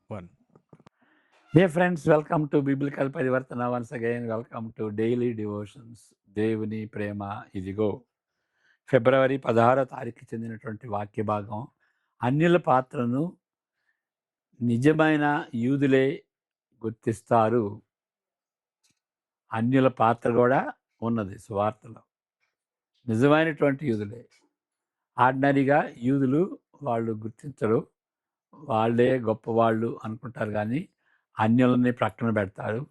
1. Dear friends, welcome to Biblical Parivartana once again. Welcome to Daily Devotions. దేవుని ప్రేమ ఇదిగో. ఫిబ్రవరి 16వ తారీఖు చెందినటువంటి వాక్య భాగం. అన్యుల పాత్రను నిజమైన యూదులే గుర్తిస్తారు. అన్యుల పాత్ర కూడా ఉన్నది సువార్తలో. నిజమైనటువంటి యూదులే. ఆర్డినరీగా యూదులు వాళ్ళు గుర్తించరు. వాళ్ళే గొప్పవాళ్ళు అనుకుంటారు కానీ అన్యులని ప్రక్కన పెడతారు.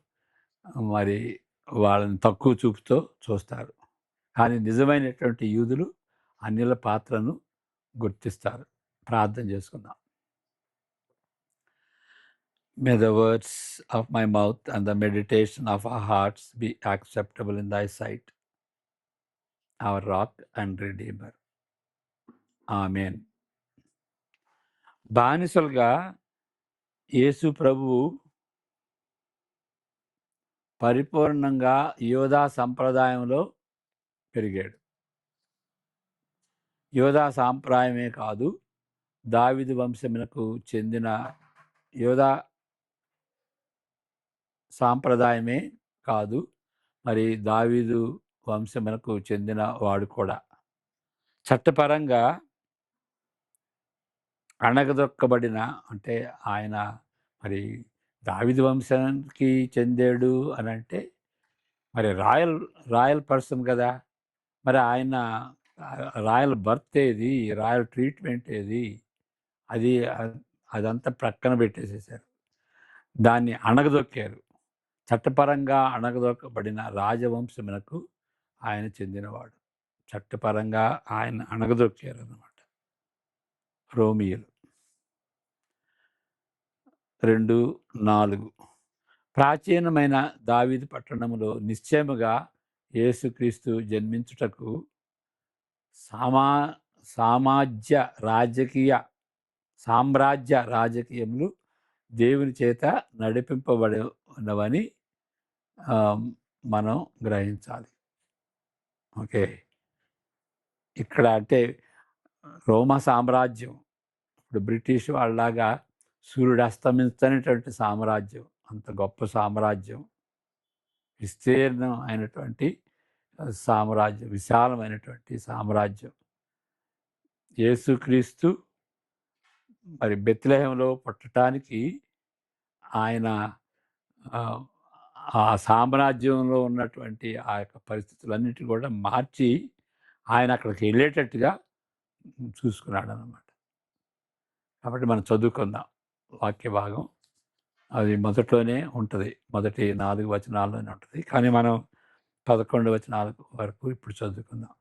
మరి వాళ్ళని తక్కువ చూపుతో చూస్తారు. కానీ నిజమైనటువంటి యూదులు అన్యుల పాత్రను గుర్తిస్తారు. ప్రార్థన చేసుకుందాం. May the words of my mouth and the meditation of our hearts be acceptable in thy sight, our rock and redeemer. Amen. బానిసలుగా యేసు ప్రభువు పరిపూర్ణంగా యోధా సంప్రదాయంలో పెరిగాడు. యోధా సాంప్రదాయమే కాదు, దావీదు వంశమునకు చెందిన యోధా సాంప్రదాయమే కాదు, మరి దావీదు వంశమునకు చెందిన వాడు కూడా చట్టపరంగా అణగదొక్కబడిన, అంటే ఆయన మరి దావీదు వంశానికి చెందాడు అని అంటే మరి రాయల్ పర్సన్ కదా. మరి ఆయన రాయల్ బర్త్ ఏది, రాయల్ ట్రీట్మెంట్ ఏది, అది అదంతా ప్రక్కన పెట్టేసేసారు. దాన్ని అణగదొక్కారు. చట్టపరంగా అణగదొక్కబడిన రాజవంశమునకు ఆయన చెందినవాడు. చట్టపరంగా ఆయన అణగదొక్కారు అన్నమాట రోమియోలు. 2:4 ప్రాచీనమైన దావీదు పట్టణములో నిశ్చయముగా యేసుక్రీస్తు జన్మించుటకు సామ్రాజ్య రాజకీయములు దేవుని చేత నడిపింపబడినవని మనం గ్రహించాలి. ఓకే, ఇక్కడ అంటే రోమా సామ్రాజ్యం, ఇప్పుడు బ్రిటిష్ వాళ్ళలాగా సూర్యుడు అస్తమించనేటువంటి సామ్రాజ్యం, అంత గొప్ప సామ్రాజ్యం, విస్తీర్ణం అయినటువంటి సామ్రాజ్యం, విశాలమైనటువంటి సామ్రాజ్యం. యేసుక్రీస్తు మరి బెత్లెహేములో పుట్టడానికి ఆయన ఆ సామ్రాజ్యంలో ఉన్నటువంటి ఆ యొక్క పరిస్థితులన్నిటిని కూడా మార్చి ఆయన అక్కడికి వెళ్ళేటట్టుగా చూసుకున్నాడు అన్నమాట. కాబట్టి మనం చదువుకుందాం వాక్య భాగం. అది మొదట్లోనే ఉంటుంది, మొదటి 4 వచనాల్లోనే ఉంటుంది, కానీ మనం 11 వచనాల వరకు ఇప్పుడు చదువుకుందాం.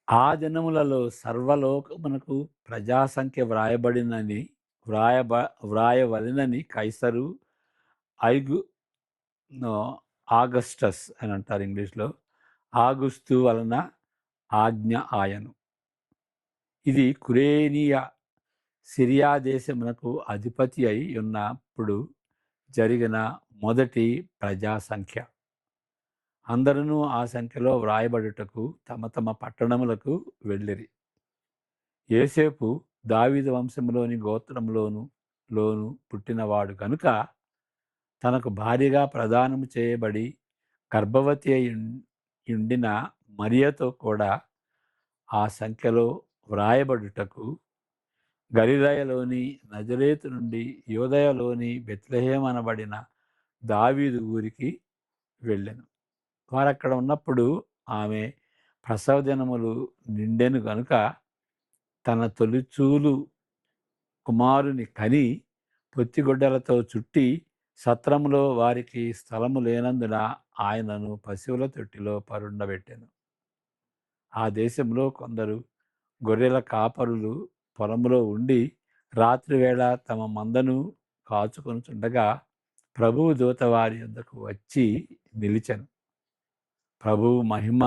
ఆ దినములలో సర్వలోకమునకు ప్రజాసంఖ్య వ్రాయవలెనని కైసరు ఆగస్టస్ అని అంటారు ఇంగ్లీష్లో, ఆగుస్తు వలన ఆజ్ఞ ఆయను. ఇది కురేనియా సిరియా దేశమునకు అధిపతి అయి ఉన్నప్పుడు జరిగిన మొదటి ప్రజాసంఖ్య. అందరూ ఆ సంఖ్యలో వ్రాయబడుటకు తమ తమ పట్టణములకు వెళ్ళిరి. యోసేపు దావీదు వంశంలోని గోత్రంలోను పుట్టినవాడు కనుక తనకు భార్యగా ప్రదానము చేయబడి గర్భవతి అయి ఉండిన మరియతో కూడా ఆ సంఖ్యలో వ్రాయబడుటకు గలిలయలోని నజరేతు నుండి యూదయలోని బెత్లెహేం అనబడిన దావీదు ఊరికి వెళ్ళెను. వారు అక్కడ ఉన్నప్పుడు ఆమె ప్రసవ దినములు నిండెను కనుక తన తొలిచూలు కుమారుని కని పొత్తిగుడ్డలతో చుట్టి సత్రములో వారికి స్థలము లేనందున ఆయనను పశువుల తొట్టిలో పరుండబెట్టెను. ఆ దేశంలో కొందరు గొర్రెల కాపరులు పొలములో ఉండి రాత్రివేళ తమ మందను కాచుకొనుచుండగా ప్రభువు దూత వారి యొద్దకు వచ్చి నిలిచెను. ప్రభువు మహిమ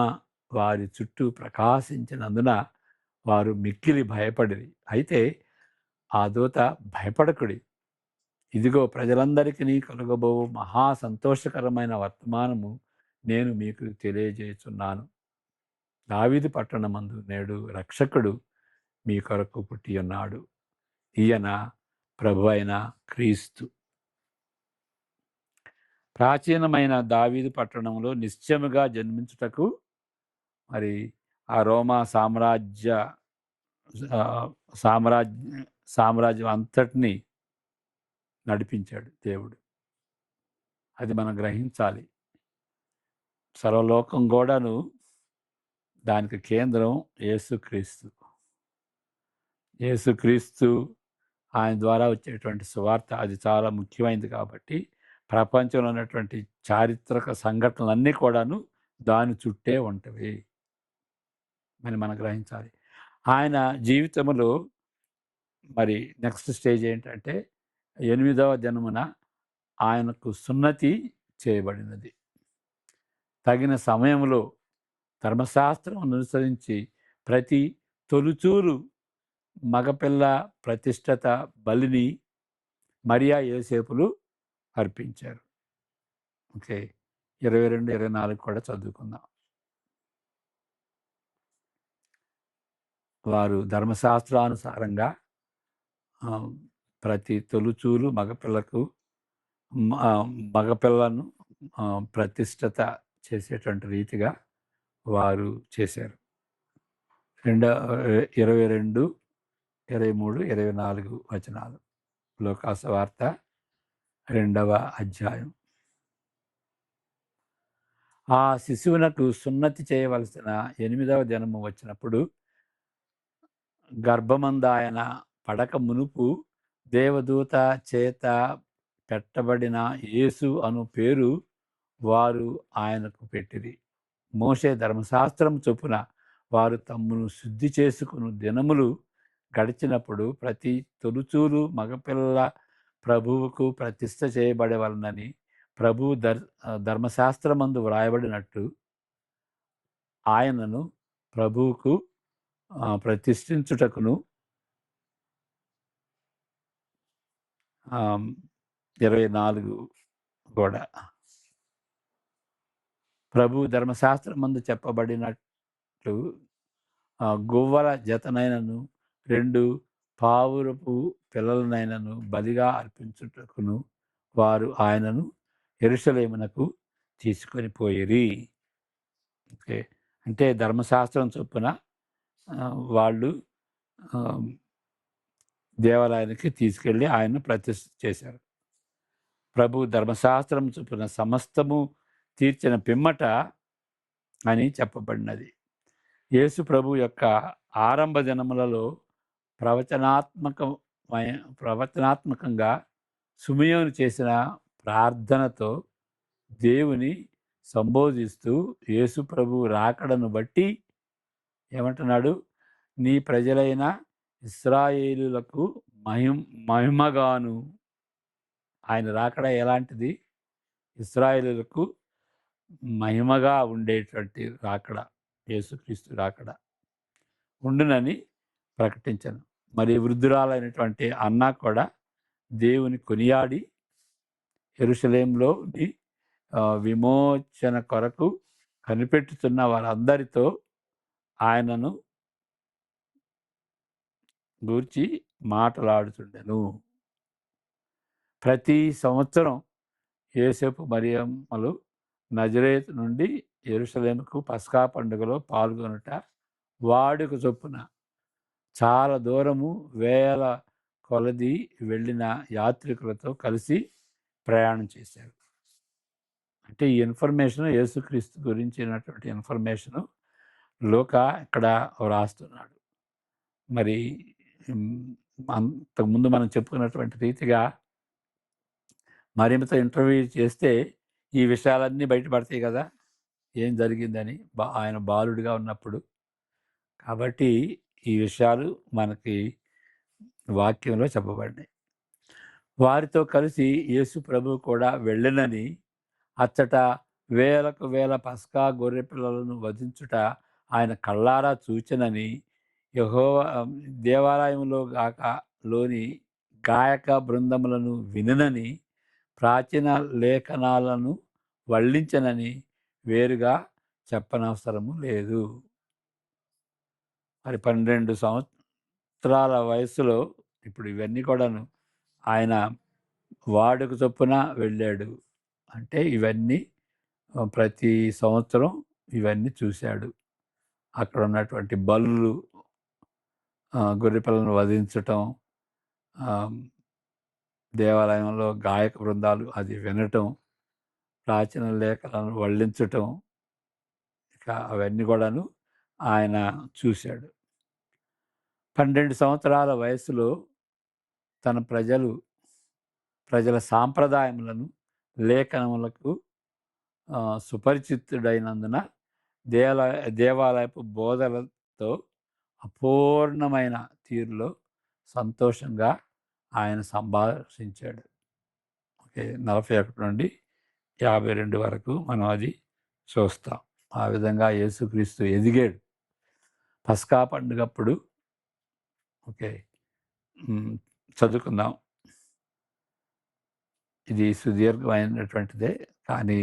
వారి చుట్టూ ప్రకాశించినందున వారు మిక్కిలి భయపడిరి. అయితే ఆ దూత, భయపడకుడి, ఇదిగో ప్రజలందరికీ కలుగబో మహా సంతోషకరమైన వర్తమానము నేను మీకు తెలియజేయుచున్నాను. దావీదు పట్టణమందు నేడు రక్షకుడు మీ కొరకు పుట్టి ఉన్నాడు. ఈయన ప్రభువైన క్రీస్తు. ప్రాచీనమైన దావీదు పట్టణంలో నిశ్చయముగా జన్మించుటకు మరి ఆ రోమా ఆహ్, సామ్రాజ్యం అంతటిని నడిపించాడు దేవుడు. అది మనం గ్రహించాలి. సర్వలోకం గూడాను దానికి కేంద్రం యేసుక్రీస్తు. యేసుక్రీస్తు ఆయన ద్వారా వచ్చేటువంటి సువార్త అది చాలా ముఖ్యమైనది కాబట్టి, ప్రపంచంలో ఉన్నటువంటి చారిత్రక సంఘటనలన్నీ కూడాను దాని చుట్టే ఉంటవి అని మనం గ్రహించాలి. ఆయన జీవితంలో మరి నెక్స్ట్ స్టేజ్ ఏంటంటే 8వ దినమున ఆయనకు సున్నతి చేయబడినది. తగిన సమయంలో ధర్మశాస్త్రం అనుసరించి ప్రతి తొలుచూలు మగపిల్ల ప్రతిష్ఠిత బలిని మరియా యోసేపులు అర్పించారు. ఓకే. 22, 24 కూడా చదువుకుందాం. వారు ధర్మశాస్త్రానుసారంగా ప్రతి తొలుచూలు మగపిల్లను ప్రతిష్ఠిత చేసేటువంటి రీతిగా వారు చేశారు. 22, 23, 24 వచనాలు. లూకాసు వార్త 2వ అధ్యాయం. ఆ శిశువునకు సున్నతి చేయవలసిన 8వ దినము వచ్చినప్పుడు గర్భమందాయన పడక మునుపు దేవదూత చేత పెట్టబడిన యేసు అను పేరు వారు ఆయనకు పెట్టిరి. మోషే ధర్మశాస్త్రం చొప్పున వారు తమ్మును శుద్ధి చేసుకుని దినములు గడిచినప్పుడు ప్రతి తొలుచూలు మగపిల్ల ప్రభువుకు ప్రతిష్ఠ చేయబడవలనని ప్రభు ధర్మశాస్త్రమందు వ్రాయబడినట్టు ఆయనను ప్రభువుకు ప్రతిష్ఠించుటకును 24 కూడా ప్రభు ధర్మశాస్త్రమందు చెప్పబడినట్లు గువ్వల జతనైనను 2 పావురపు పిల్లలనైనను బలిగా అర్పించుటకును వారు ఆయనను యెరూషలేమునకు తీసుకొని పోయిరి. ఓకే. అంటే ధర్మశాస్త్రం చొప్పున వాళ్ళు దేవాలయానికి తీసుకెళ్ళి ఆయన్ను ప్రతిష్ఠ చేశారు. ప్రభు ధర్మశాస్త్రం చొప్పున సమస్తము తీర్చిన పిమ్మట అని చెప్పబడినది. యేసు ప్రభు యొక్క ఆరంభ దినములలో ప్రవచనాత్మకంగా సుమయోను చేసిన ప్రార్థనతో దేవుని సంబోధిస్తూ యేసు ప్రభు రాకడను బట్టి ఏమంటున్నాడు? నీ ప్రజలైన ఇశ్రాయేలులకు మహిమగాను. ఆయన రాకడ ఎలాంటిది? ఇశ్రాయేలులకు మహిమగా ఉండేటువంటి రాకడ, యేసుక్రీస్తు రాకడ ఉండునని ప్రకటించను. మరి వృద్ధురాలైనటువంటి అన్న కూడా దేవుని కొనియాడి యెరూషలేములోని విమోచన కొరకు కనిపెట్టుతున్న వారందరితో ఆయనను గూర్చి మాట్లాడుతుండెను. ప్రతి సంవత్సరం యోసేపు మరియమ్మలు నజరేతు నుండి యెరూషలేముకు పస్కా పండుగలో పాల్గొనుట వాడుక చొప్పున చాలా దూరము వేల కొలది వెళ్ళిన యాత్రికులతో కలిసి ప్రయాణం చేశారు. అంటే ఈ ఇన్ఫర్మేషన్ యేసుక్రీస్తు గురించినటువంటి ఇన్ఫర్మేషను లూకా ఇక్కడ వ్రాస్తున్నాడు. మరి అంతకుముందు మనం చెప్పుకున్నటువంటి రీతిగా మరియమ్మతో ఇంటర్వ్యూ చేస్తే ఈ విషయాలన్నీ బయటపడతాయి కదా, ఏం జరిగిందని ఆయన బాలుడిగా ఉన్నప్పుడు. కాబట్టి ఈ విషయాలు మనకి వాక్యంలో చెప్పబడినాయి. వారితో కలిసి యేసు ప్రభు కూడా వెళ్ళినని, అచ్చట వేలకు వేల పస్కా గొర్రె పిల్లలను వధించుట ఆయన కళ్ళారా చూచెనని, యెహోవా దేవాలయంలో లోని గాయక బృందములను వినునని, ప్రాచీన లేఖనాలను వల్లించనని వేరుగా చెప్పనవసరము లేదు. మరి 12 సంవత్సరాల వయసులో ఇప్పుడు ఇవన్నీ కూడాను ఆయన వాడుక చొప్పున వెళ్ళాడు. అంటే ఇవన్నీ ప్రతి సంవత్సరం ఇవన్నీ చూశాడు. అక్కడ ఉన్నటువంటి బలులు, గొర్రె పిల్లను వధించటం, ఆహ్, దేవాలయంలో గాయక బృందాలు అది వినటం, ప్రాచీన లేఖలను వల్లించటం, ఇక అవన్నీ కూడాను ఆయన చూశాడు. 12 సంవత్సరాల వయస్సులో తన ప్రజల సాంప్రదాయములను, లేఖనములకు సుపరిచితుడైనందున దేవాలయపు బోధలతో అపూర్ణమైన తీరులో సంతోషంగా ఆయన సంభాషించాడు. ఓకే. 41 నుండి 52 వరకు మనం అది చూస్తాం. ఆ విధంగా యేసుక్రీస్తు ఎదిగాడు. పస్కా పండుగప్పుడు ఓకే. చదువుకుందాం. ఇది సుదీర్ఘమైనటువంటిదే. కానీ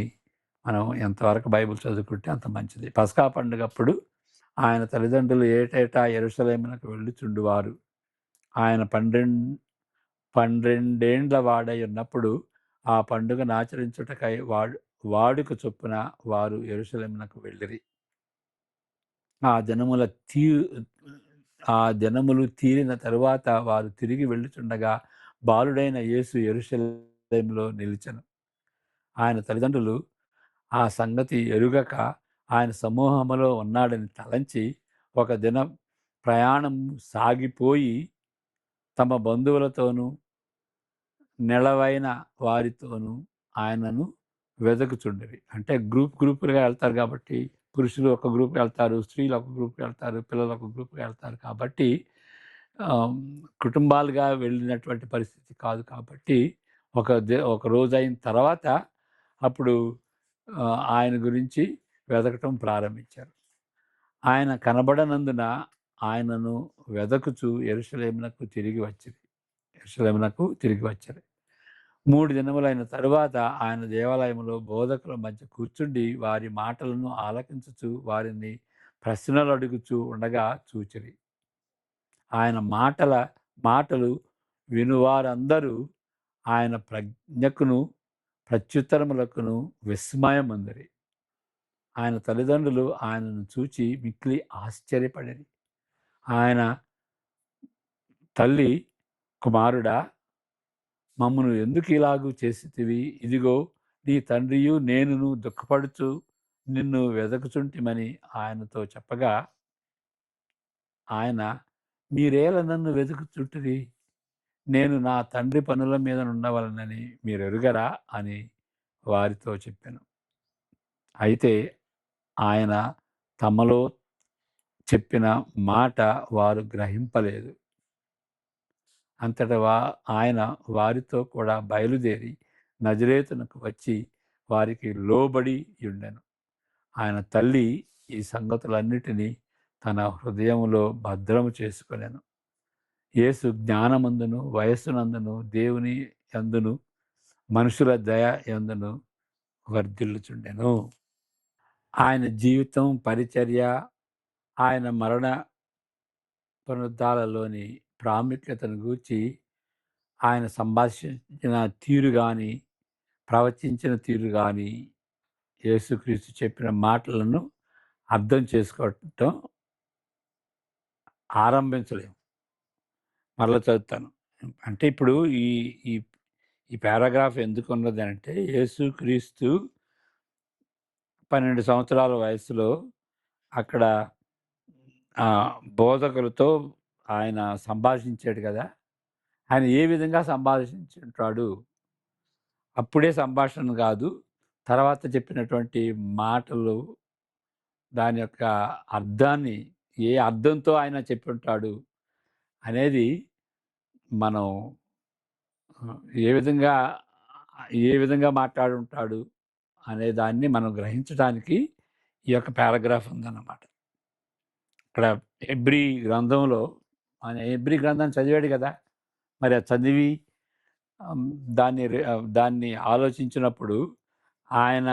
మనం ఎంతవరకు బైబిల్ చదువుకుంటే అంత మంచిది. పస్కా పండుగప్పుడు ఆయన తల్లిదండ్రులు ఏటేటా యెరూషలేమునకు వెళ్ళుచుండువారు. ఆయన 12 వాడై ఉన్నప్పుడు ఆ పండుగను ఆచరించుటకై వాడుక చొప్పున వారు యెరూషలేమునకు వెళ్ళిరి. ఆ దినములు తీరిన తరువాత వారు తిరిగి వెళ్ళుచుండగా బాలుడైన యేసు యెరూషలేములో నిలిచెను. ఆయన తల్లిదండ్రులు ఆ సంగతి ఎరుగక ఆయన సమూహములో ఉన్నాడని తలంచి ఒక దినం ప్రయాణం సాగిపోయి తమ బంధువులతోనూ నెలవైన వారితోనూ ఆయనను వెదకుచుండిరి. అంటే గ్రూపులుగా వెళ్తారు కాబట్టి, పురుషులు ఒక గ్రూప్‌కి వెళ్తారు, స్త్రీలు ఒక గ్రూప్‌కి వెళ్తారు, పిల్లలు ఒక గ్రూప్‌కి వెళ్తారు కాబట్టి ఆహ్, కుటుంబాలుగా వెళ్ళినటువంటి పరిస్థితి కాదు కాబట్టి, ఒక రోజైన తర్వాత అప్పుడు ఆయన గురించి వెదకటం ప్రారంభించారు. ఆయన కనబడనందున ఆయనను వెదకుచు యెరూషలేమునకు తిరిగి వచ్చిరి. 3 దినములైన తరువాత ఆయన దేవాలయములో బోధకుల మధ్య కూర్చుండి వారి మాటలను ఆలకించుచు వారిని ప్రశ్నలు అడుగుచూ ఉండగా చూచిరి. ఆయన మాటలు వినువారందరూ ఆయన ప్రజ్ఞకును ప్రత్యుత్తరములకును విస్మయమొందిరి. ఆయన తల్లిదండ్రులు ఆయనను చూచి మిక్కిలి ఆశ్చర్యపడిరి. ఆయన తల్లి, కుమారుడా, మమ్మను ఎందుకు ఇలాగు చేసితివి? ఇదిగో నీ తండ్రియు నేనును దుఃఖపడుచు నిన్ను వెదకుచుంటిమని ఆయనతో చెప్పగా, ఆయన మీరేల నన్ను వెతుకుచుంటిరి? నేను నా తండ్రి పనుల మీద నుండవలనని మీరెరుగరా అని వారితో చెప్పెను. అయితే ఆయన తమలో చెప్పిన మాట వారు గ్రహింపలేదు. అంతట ఆయన వారితో కూడా బయలుదేరి నజరేతునకు వచ్చి వారికి లోబడి యుండెను. ఆయన తల్లి ఈ సంగతులన్నిటినీ తన హృదయములో భద్రము చేసుకొనెను. యేసు జ్ఞానమందును, వయస్సునందును, దేవుని యందును, మనుషుల దయ యందును వర్ధిల్లుచుండెను. ఆయన జీవితం, పరిచర్య, ఆయన మరణ పునరుద్ధానాలలోని ప్రాముఖ్యతను గూర్చి ఆయన సంభాషించిన తీరు గాని, ప్రవచించిన తీరు గాని, యేసుక్రీస్తు చెప్పిన మాటలను అర్థం చేసుకోవటం ఆరంభించలేము. మరలా చదువుతాను. అంటే ఇప్పుడు ఈ ఈ ఈ పారాగ్రాఫ్ ఎందుకున్నదంటే, యేసుక్రీస్తు 12 సంవత్సరాల వయస్సులో అక్కడ బోధకులతో ఆయన సంభాషించాడు కదా! ఆయన ఏ విధంగా సంభాషించుంటాడు? అప్పుడే సంభాషణ గాదు. తర్వాత చెప్పినటువంటి మాటలు, దాని యొక్క అర్థాన్ని ఏ అర్థంతో ఆయన చెప్పుంటాడు అనేది మనం ఆహ్, ఏ విధంగా ఏ విధంగా మాట్లాడుంటాడు అనే దాన్ని మనం గ్రహించడానికి ఈ యొక్క పారాగ్రాఫ్ ఉందన్నమాట. ఇక్కడ హెబ్రీ గ్రంథంలో ఆయన హెబ్రీ గ్రంథాన్ని చదివాడు గదా! మరి అది చదివి ఆహ్, దాన్ని ఆలోచించినప్పుడు ఆయన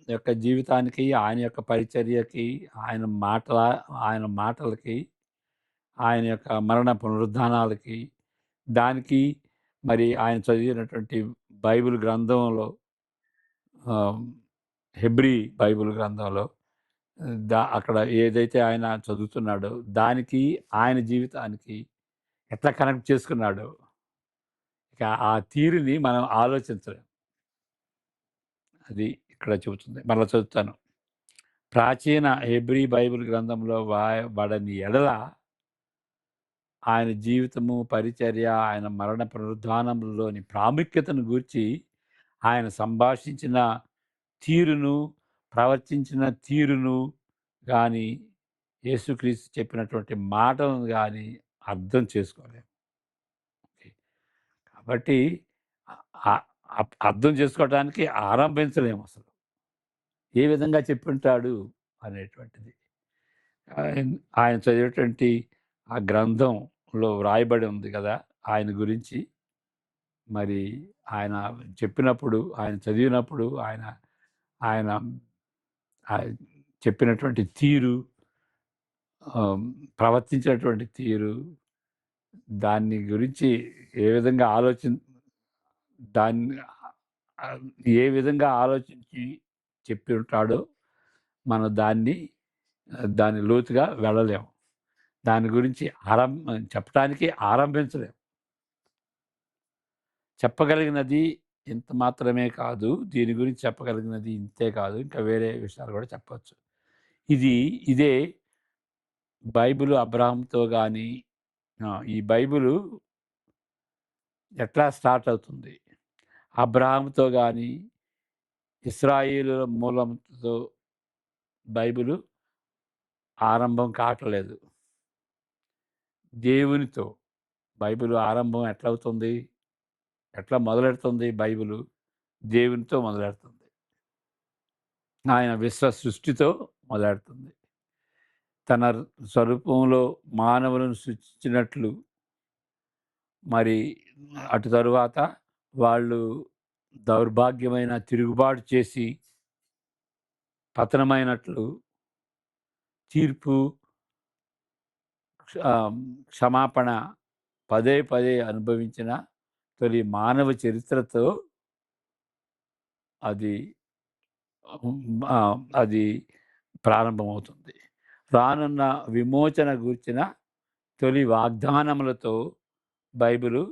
యొక్క జీవితానికి, ఆయన యొక్క పరిచర్యకి, ఆయన మాటలకి, ఆయన యొక్క మరణ పునరుద్ధానాలకి, దానికి మరి ఆయన చదివినటువంటి బైబిల్ గ్రంథంలో హెబ్రీ బైబిల్ గ్రంథంలో అక్కడ ఏదైతే ఆయన చదువుతున్నాడో దానికి ఆయన జీవితానికి ఎట్లా కనెక్ట్ చేసుకున్నాడో ఇక ఆ తీరుని మనం ఆలోచించలేం. అది ఇక్కడ చెబుతుంది. మరలా చదువుతాను. ప్రాచీన హెబ్రీ బైబిల్ గ్రంథంలో వాయబడని ఎడల ఆయన జీవితము, పరిచర్య, ఆయన మరణ పునరుద్ధానములోని ప్రాముఖ్యతను గూర్చి ఆయన సంభాషించిన తీరును, ప్రవర్తించిన తీరును గాని, యేసుక్రీస్తు చెప్పినటువంటి మాటలను గాని అర్థం చేసుకోలేము. కాబట్టి అర్థం చేసుకోవడానికి ఆరంభించలేము అసలు. ఏ విధంగా చెప్పుంటాడు అనేటువంటిది. ఆయన చదివేటువంటి ఆ గ్రంథంలో వ్రాయబడి ఉంది కదా! ఆయన గురించి. మరి ఆయన చెప్పినప్పుడు, ఆయన చదివినప్పుడు, ఆయన ఆయన చెప్పినటువంటి తీరు, ప్రవర్తించినటువంటి తీరు, దాన్ని గురించి ఏ విధంగా దాన్ని ఏ విధంగా ఆలోచించి చెప్పి ఉంటాడో మనం దాన్ని లోతుగా వెళ్ళలేము. దాని గురించి చెప్పటానికి ఆరంభించలేము. చెప్పగలిగినది ఇంత మాత్రమే కాదు, దీని గురించి చెప్పగలిగినది ఇంతే కాదు, ఇంకా వేరే విషయాలు కూడా చెప్పవచ్చు. ఇదే బైబిలు అబ్రాహాంతో కానీ ఈ బైబిలు ఎట్లా స్టార్ట్ అవుతుంది? అబ్రాహాంతో కానీ ఇశ్రాయేలుల మూలంతో బైబిలు ఆరంభం కావట్లేదు. దేవునితో బైబిలు ఆరంభం ఎట్లవుతుంది? ఎట్లా మొదలెడుతుంది బైబిలు? దేవునితో మొదలెడుతుంది. ఆయన విశ్వ సృష్టితో మొదలెడుతుంది. తన స్వరూపంలో మానవులను సృష్టించినట్లు, మరి అటు తరువాత వాళ్ళు దౌర్భాగ్యమైన తిరుగుబాటు చేసి పతనమైనట్లు, తీర్పు, క్షమాపణ పదే పదే అనుభవించిన తొలి మానవ చరిత్రతో అది ప్రారంభమవుతుంది. రానున్న విమోచన గూర్చిన తొలి వాగ్దానములతో బైబిలు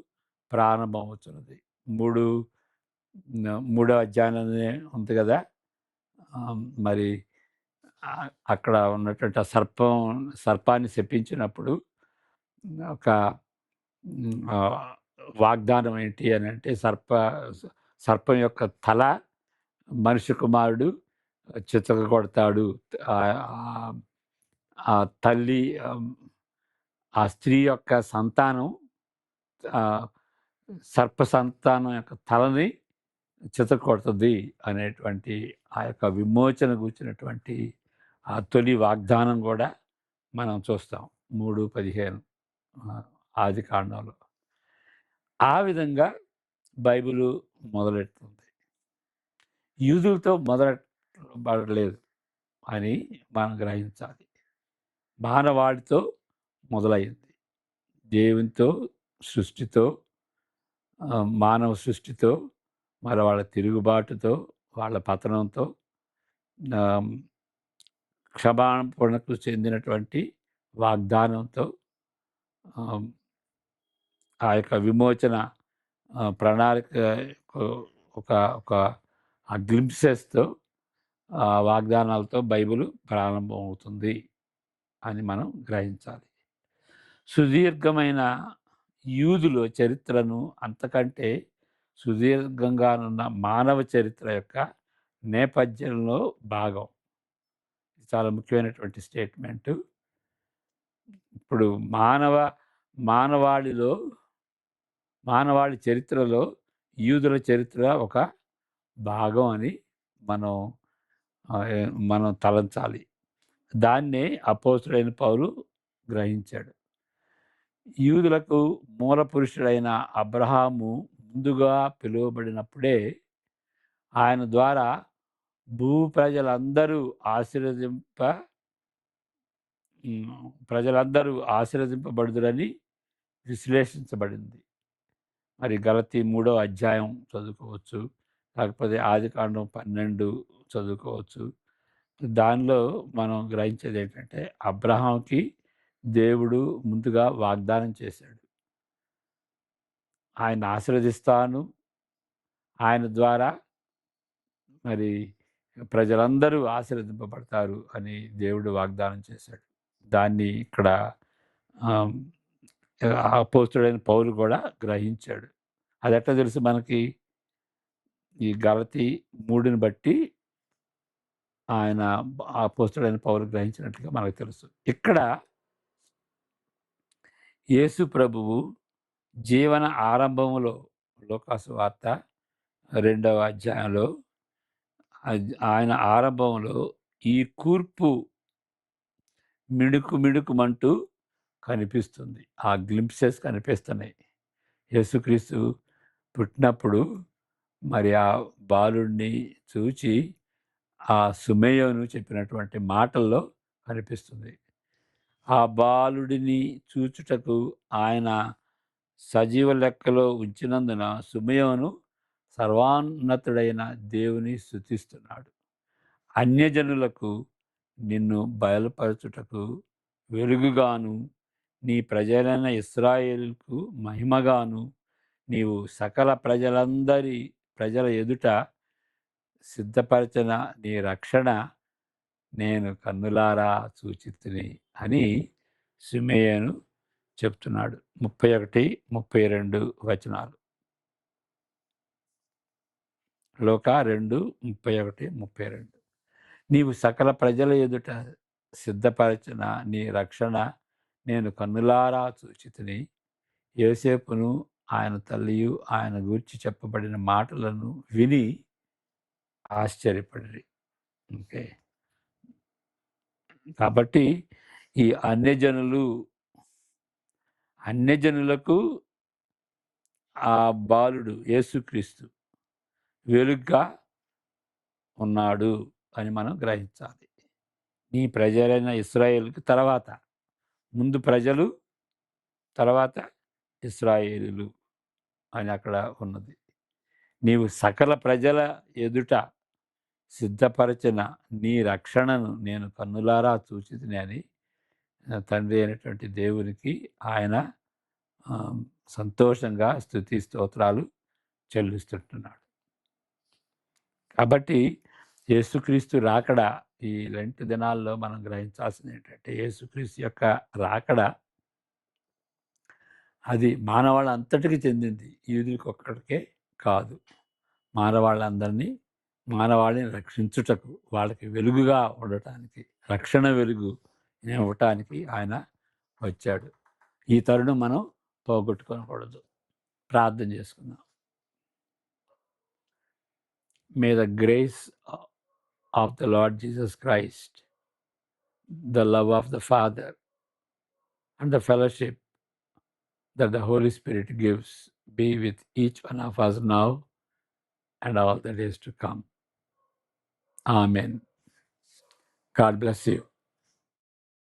ప్రారంభమవుతున్నది. మూడో అధ్యాయంలోనే ఉంది కదా! మరి అక్కడ ఉన్నటువంటి ఆ సర్పాన్ని శపించినప్పుడు ఒక వాగ్దానం ఏంటి అని అంటే, సర్పం యొక్క తల మనిషి కుమారుడు చితకగొడతాడు. ఆ తల్లి, ఆ స్త్రీ యొక్క సంతానం సర్ప సంతానం యొక్క తలని చితకొడుతుంది అనేటువంటి ఆ యొక్క విమోచన గూర్చినటువంటి ఆ తొలి వాగ్దానం కూడా మనం చూస్తాం 3:15 ఆది కాండంలో. ఆ విధంగా బైబిలు మొదలెడుతుంది. యూదులతో మొదలెట్టబడలేదు అని మనం గ్రహించాలి. మానవాళితో మొదలైంది. దేవునితో, సృష్టితో, మానవ సృష్టితో, మరి వాళ్ళ తిరుగుబాటుతో, వాళ్ళ పతనంతో, క్షమాపణకు చెందినటువంటి వాగ్దానంతో, ఆ యొక్క విమోచన ప్రణాళిక ఒక ఒక గ్లింప్సెస్తో, వాగ్దానాలతో బైబిల్ ప్రారంభమవుతుంది అని మనం గ్రహించాలి. సుదీర్ఘమైన యూదుల చరిత్రను అంతకంటే సుదీర్ఘంగానున్న మానవ చరిత్ర యొక్క నేపథ్యంలో భాగం. చాలా ముఖ్యమైనటువంటి స్టేట్మెంటు. ఇప్పుడు మానవాళి చరిత్రలో యూదుల చరిత్ర ఒక భాగం అని మనం తలంచాలి. దాన్నే అపోస్తలుడైన పౌలు గ్రహించాడు. యూదులకు మూల పురుషుడైన అబ్రహాము ముందుగా పిలువబడినప్పుడే ఆయన ద్వారా ప్రజలందరూ ఆశీర్వదింపబడుదురని విశ్లేషించబడింది. మరి గలతీ 3వ అధ్యాయం చదువుకోవచ్చు. లేకపోతే ఆదికాండం 12 చదువుకోవచ్చు. దానిలో మనం గ్రహించేది ఏంటంటే, అబ్రహాంకి దేవుడు ముందుగా వాగ్దానం చేశాడు. ఆయన ఆశీర్వదిస్తాను. ఆయన ద్వారా మరి ప్రజలందరూ ఆశీర్వదింపబడతారు అని దేవుడు వాగ్దానం చేశాడు. దాన్ని ఇక్కడ ఆహ్, అపోస్తలుడైన పౌలు కూడా గ్రహించాడు. అదెట్లా తెలుసు మనకి? ఈ గలతీ 3ని బట్టి ఆయన అపోస్తలుడైన పౌలు గ్రహించినట్టుగా మనకు తెలుసు. ఇక్కడ యేసు ప్రభువు జీవన ఆరంభములో లూకాసు వార్త 2వ అధ్యాయంలో ఆయన ఆరంభంలో ఈ కూర్పు మిణుకుమంటూ కనిపిస్తుంది. ఆ గ్లింప్సెస్ కనిపిస్తున్నాయి. యేసుక్రీస్తు పుట్టినప్పుడు మరి ఆ బాలుడిని చూచి ఆ సుమేయోను చెప్పినటువంటి మాటల్లో కనిపిస్తుంది. ఆ బాలుడిని చూచుటకు ఆయన సజీవ లెక్కలో ఉంచినందున సుమయోను సర్వాన్నతుడైన దేవుని స్తుతిస్తున్నాడు. అన్యజనులకు నిన్ను బయలుపరచుటకు వెలుగుగాను, నీ ప్రజలైన ఇశ్రాయేలుకు మహిమగాను, నీవు సకల ప్రజల ఎదుట సిద్ధపరచిన నీ రక్షణ నేను కన్నులారా చూచితిని అని సిమెయోను చెప్తున్నాడు. 31, 32 వచనాలు. లూకా 2, 31, 32. నీవు సకల ప్రజల ఎదుట సిద్ధపరచిన నీ రక్షణ నేను కన్నులారా చూచితిని. యోసేపును ఆయన తల్లియు ఆయన గూర్చి చెప్పబడిన మాటలను విని ఆశ్చర్యపడిరి. ఓకే. కాబట్టి ఈ అన్యజనులకు ఆ బాలుడు యేసుక్రీస్తు వెలుగ్గా ఉన్నాడు అని మనం గ్రహించాలి. నీ ప్రజలైన ఇశ్రాయేలుకి తర్వాత, ముందు ప్రజలు, తర్వాత ఇశ్రాయేలులు అని అక్కడ ఉన్నది. నీవు సకల ప్రజల ఎదుట సిద్ధపరచిన నీ రక్షణను నేను కన్నులారా చూచితిని అని తండ్రి అయినటువంటి దేవునికి ఆయన సంతోషంగా స్తుతి స్తోత్రాలు చెల్లిస్తుంటున్నాడు. కాబట్టి యేసుక్రీస్తు రాకడ ఈ లెంట్ దినాల్లో మనం గ్రహించాల్సింది ఏంటంటే, యేసుక్రీస్తు యొక్క రాకడ అది మానవాళ్ళంతటికి చెందింది. యూదులకు ఒక్కడికే కాదు. మానవాళిని రక్షించుటకు, వాళ్ళకి వెలుగుగా ఉండటానికి, రక్షణ వెలుగు ఇవ్వటానికి ఆయన వచ్చాడు. ఈ తరుణం మనం పోగొట్టుకోకూడదు. ప్రార్థన చేసుకుందాం. May the grace of the lord Jesus Christ, the love of the Father, and the fellowship that the Holy Spirit gives be with each one of us now and all the days to come. Amen. God bless you.